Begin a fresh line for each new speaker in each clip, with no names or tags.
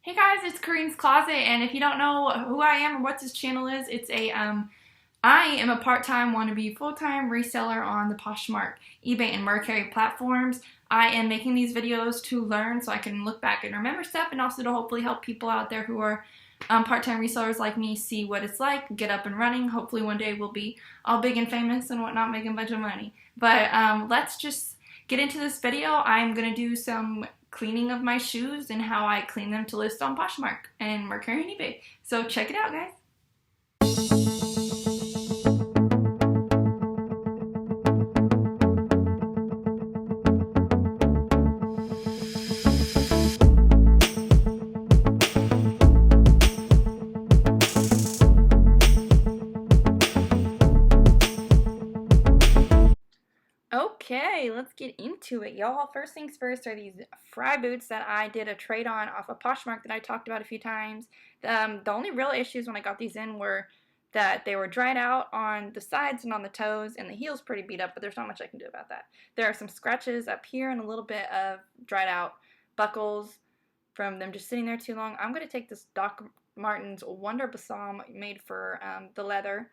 Hey guys, it's Corinne's Closet, and if you don't know who I am or what this channel is, I am a part-time wannabe full-time reseller on the Poshmark, eBay, and Mercari platforms. I am making these videos to learn so I can look back and remember stuff, and also to hopefully help people out there who are part-time resellers like me see what it's like, get up and running. Hopefully one day we'll be all big and famous and whatnot, making a bunch of money. But let's just get into this video. I'm going to do some cleaning of my shoes and how I clean them to list on Poshmark and Mercari and eBay. So check it out, guys. Okay, let's get into it, y'all. First things first are these Frye Boots that I did a trade on off of Poshmark that I talked about a few times. The only real issues when I got these in were that they were dried out on the sides and on the toes, and the heel's pretty beat up, but there's not much I can do about that. There are some scratches up here and a little bit of dried out buckles from them just sitting there too long. I'm going to take this Doc Martens Wonder Balsam made for the leather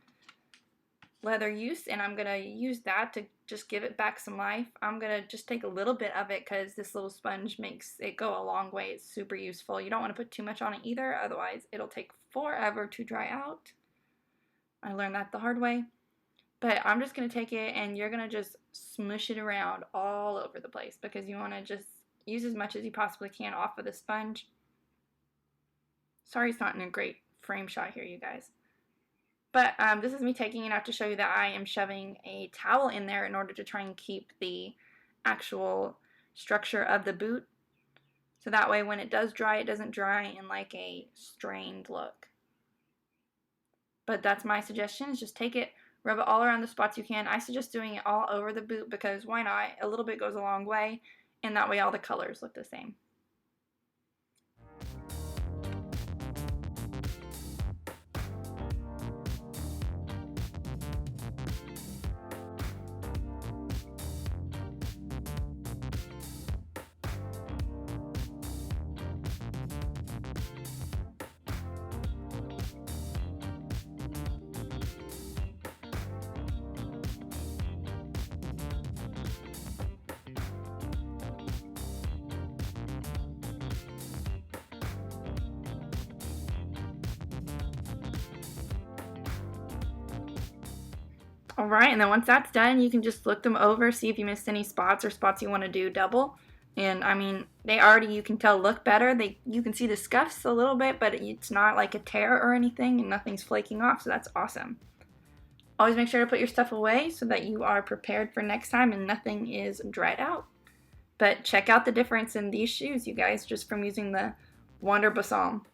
use, and I'm gonna use that to just give it back some life. I'm gonna just take a little bit of it because this little sponge makes it go a long way. It's super useful. You don't want to put too much on it either, otherwise it'll take forever to dry out. I learned that the hard way. But I'm just gonna take it and you're gonna just smush it around all over the place because you want to just use as much as you possibly can off of the sponge. Sorry it's not in a great frame shot here, you guys. But this is me taking it out to show you that I am shoving a towel in there in order to try and keep the actual structure of the boot. So that way when it does dry, it doesn't dry in like a strained look. But that's my suggestion, is just take it, rub it all around the spots you can. I suggest doing it all over the boot because why not? A little bit goes a long way, and that way all the colors look the same. Alright, and then once that's done, you can just look them over, see if you missed any spots or spots you want to do double. And I mean, they already, you can tell, look better. You can see the scuffs a little bit, but it's not like a tear or anything, and nothing's flaking off, so that's awesome. Always make sure to put your stuff away so that you are prepared for next time and nothing is dried out. But check out the difference in these shoes, you guys, just from using the Wonder Balsam.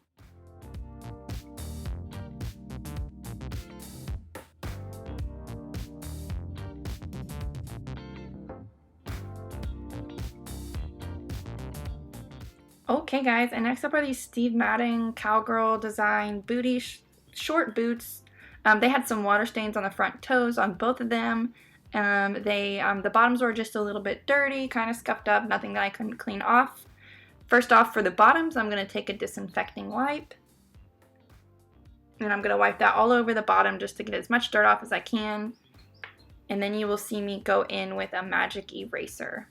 Okay guys, and next up are these Steve Madden Cowgirl design booties, short boots. They had some water stains on the front toes on both of them. The bottoms were just a little bit dirty, kind of scuffed up, nothing that I couldn't clean off. First off, for the bottoms, I'm going to take a disinfecting wipe. And I'm going to wipe that all over the bottom just to get as much dirt off as I can. And then you will see me go in with a magic eraser.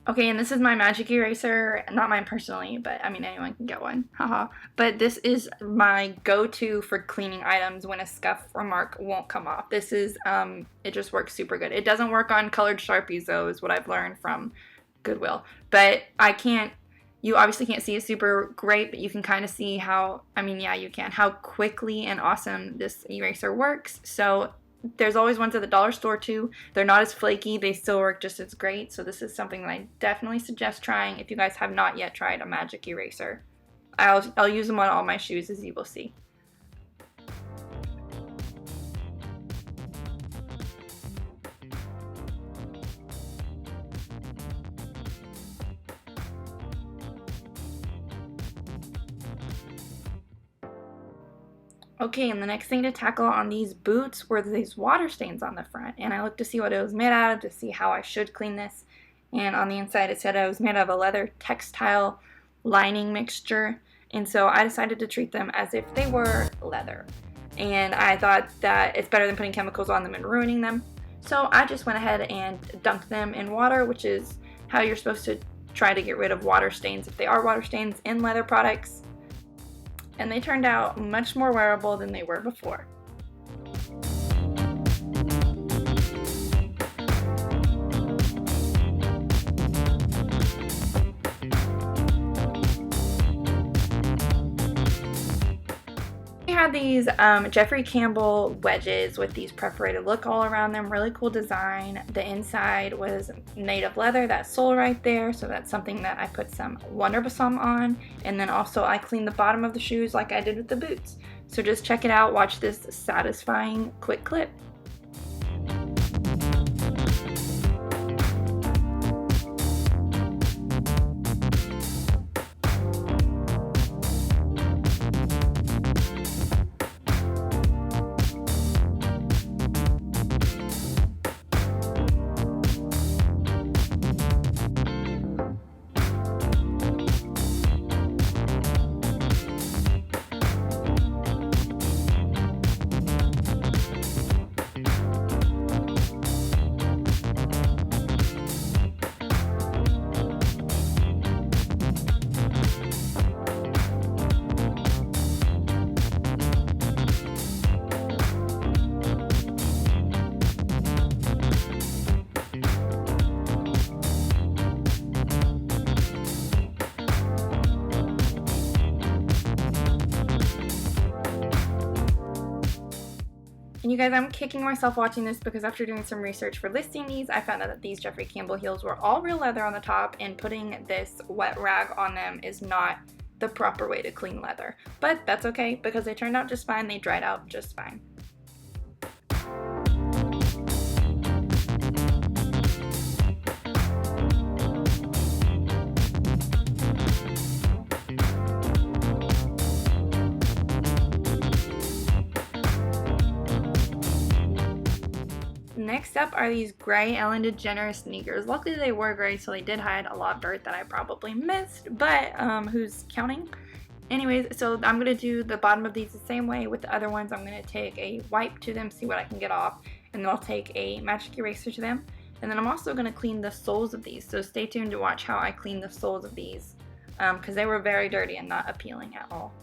Okay, and this is my magic eraser, not mine personally, but I mean anyone can get one, haha. But this is my go-to for cleaning items when a scuff or mark won't come off. This is, it just works super good. It doesn't work on colored Sharpies though, is what I've learned from Goodwill. But you obviously can't see it super great, but you can kind of see how, I mean, yeah, you can, how quickly and awesome this eraser works. So there's always ones at the dollar store too. They're not as flaky, they still work just as great. So this is something that I definitely suggest trying if you guys have not yet tried a magic eraser. I'll use them on all my shoes, as you will see. Okay, and the next thing to tackle on these boots were these water stains on the front. And I looked to see what it was made out of to see how I should clean this. And on the inside it said it was made out of a leather textile lining mixture. And so I decided to treat them as if they were leather. And I thought that it's better than putting chemicals on them and ruining them. So I just went ahead and dunked them in water, which is how you're supposed to try to get rid of water stains if they are water stains in leather products. And they turned out much more wearable than they were before. We had these Jeffrey Campbell wedges with these perforated look all around them. Really cool design. The inside was made of leather, that sole right there, so that's something that I put some Wonder Balsam on. And then also I cleaned the bottom of the shoes like I did with the boots. So just check it out, watch this satisfying quick clip. And you guys, I'm kicking myself watching this because after doing some research for listing these, I found out that these Jeffrey Campbell heels were all real leather on the top, and putting this wet rag on them is not the proper way to clean leather. But that's okay because they turned out just fine. They dried out just fine. Next up are these gray Ellen DeGeneres sneakers. Luckily they were gray, so they did hide a lot of dirt that I probably missed, but who's counting? Anyways, so I'm going to do the bottom of these the same way with the other ones. I'm going to take a wipe to them, see what I can get off, and then I'll take a magic eraser to them. And then I'm also going to clean the soles of these, so stay tuned to watch how I clean the soles of these, because they were very dirty and not appealing at all.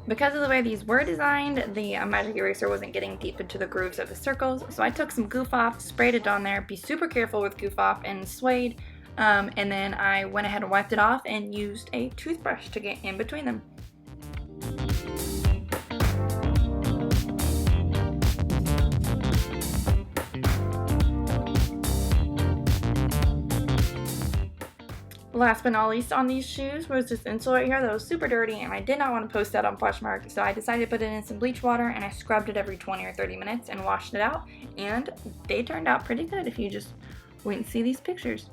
Because of the way these were designed, the magic eraser wasn't getting deep into the grooves of the circles, so I took some goof off, sprayed it on there. Be super careful with goof off and suede, and then I went ahead and wiped it off and used a toothbrush to get in between them. Last but not least on these shoes was this insole right here that was super dirty, and I did not want to post that on Poshmark, so I decided to put it in some bleach water and I scrubbed it every 20 or 30 minutes and washed it out, and they turned out pretty good if you just wait and see these pictures.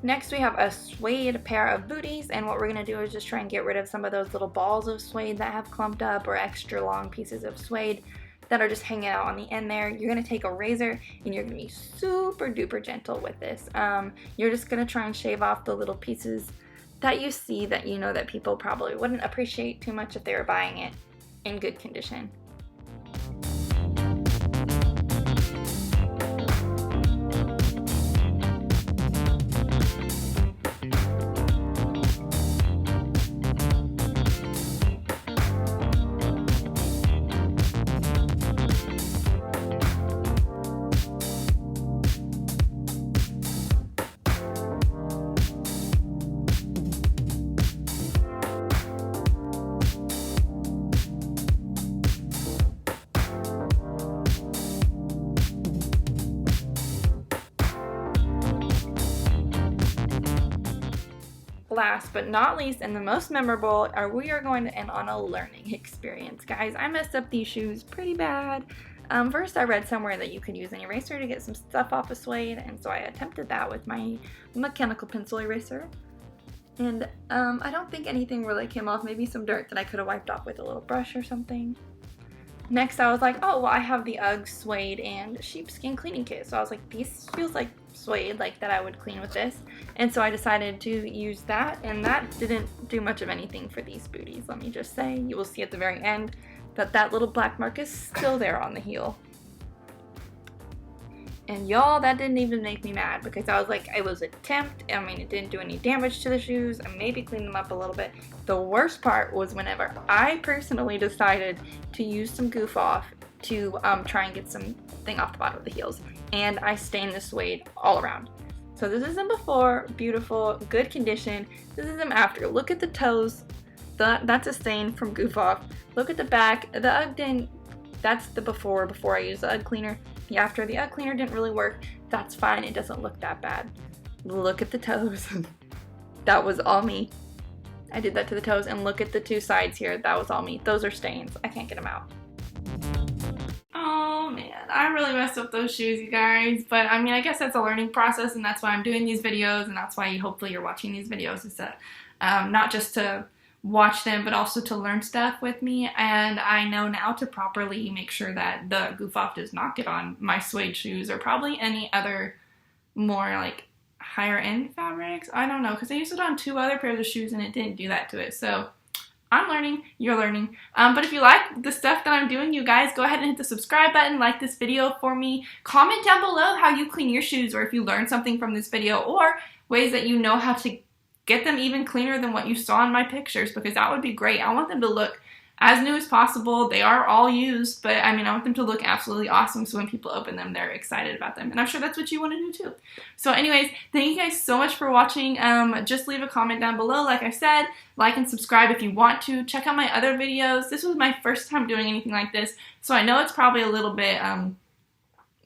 Next we have a suede pair of booties, and what we're going to do is just try and get rid of some of those little balls of suede that have clumped up, or extra long pieces of suede that are just hanging out on the end there. You're going to take a razor and you're going to be super duper gentle with this. You're just going to try and shave off the little pieces that you see that you know that people probably wouldn't appreciate too much if they were buying it in good condition. last but not least and the most memorable, we are going to end on a learning experience. Guys, I messed up these shoes pretty bad. First I read somewhere that you could use an eraser to get some stuff off of suede, and so I attempted that with my mechanical pencil eraser. And I don't think anything really came off, maybe some dirt that I could have wiped off with a little brush or something. Next I was like, oh, well, I have the UGG suede and sheepskin cleaning kit. So I was like, these feels like suede, like that I would clean with this. And so I decided to use that, and that didn't do much of anything for these booties. Let me just say, you will see at the very end that that little black mark is still there on the heel. And y'all, that didn't even make me mad, because I was like, it was an attempt. I mean, it didn't do any damage to the shoes. I maybe cleaned them up a little bit. The worst part was whenever I personally decided to use some goof off to try and get something off the bottom of the heels. And I stained the suede all around. So this is them before, beautiful, good condition. This is them after. Look at the toes. That's a stain from goof off. Look at the back. The UGG didn't, that's the before I used the UGG cleaner. The after, the UGG cleaner didn't really work. That's fine, it doesn't look that bad. Look at the toes. That was all me. I did that to the toes, and look at the two sides here. That was all me. Those are stains. I can't get them out. Oh man, I really messed up those shoes, you guys. But I mean, I guess that's a learning process, and that's why I'm doing these videos, and that's why hopefully you're watching these videos, is that not just to watch them, but also to learn stuff with me. And I know now to properly make sure that the goof off does not get on my suede shoes or probably any other more like higher end fabrics. I don't know, because I used it on 2 other pairs of shoes and it didn't do that to it. So I'm learning, you're learning. But if you like the stuff that I'm doing, you guys go ahead and hit the subscribe button, like this video for me. Comment down below how you clean your shoes, or if you learned something from this video, or ways that you know how to get them even cleaner than what you saw in my pictures, because that would be great. I want them to look as new as possible. They are all used, but I mean, I want them to look absolutely awesome, so when people open them, they're excited about them. And I'm sure that's what you want to do too. So anyways, thank you guys so much for watching. Just leave a comment down below. Like I said, like and subscribe if you want to. Check out my other videos. This was my first time doing anything like this, so I know it's probably a little bit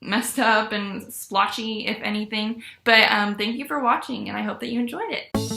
messed up and splotchy, if anything. But thank you for watching, and I hope that you enjoyed it.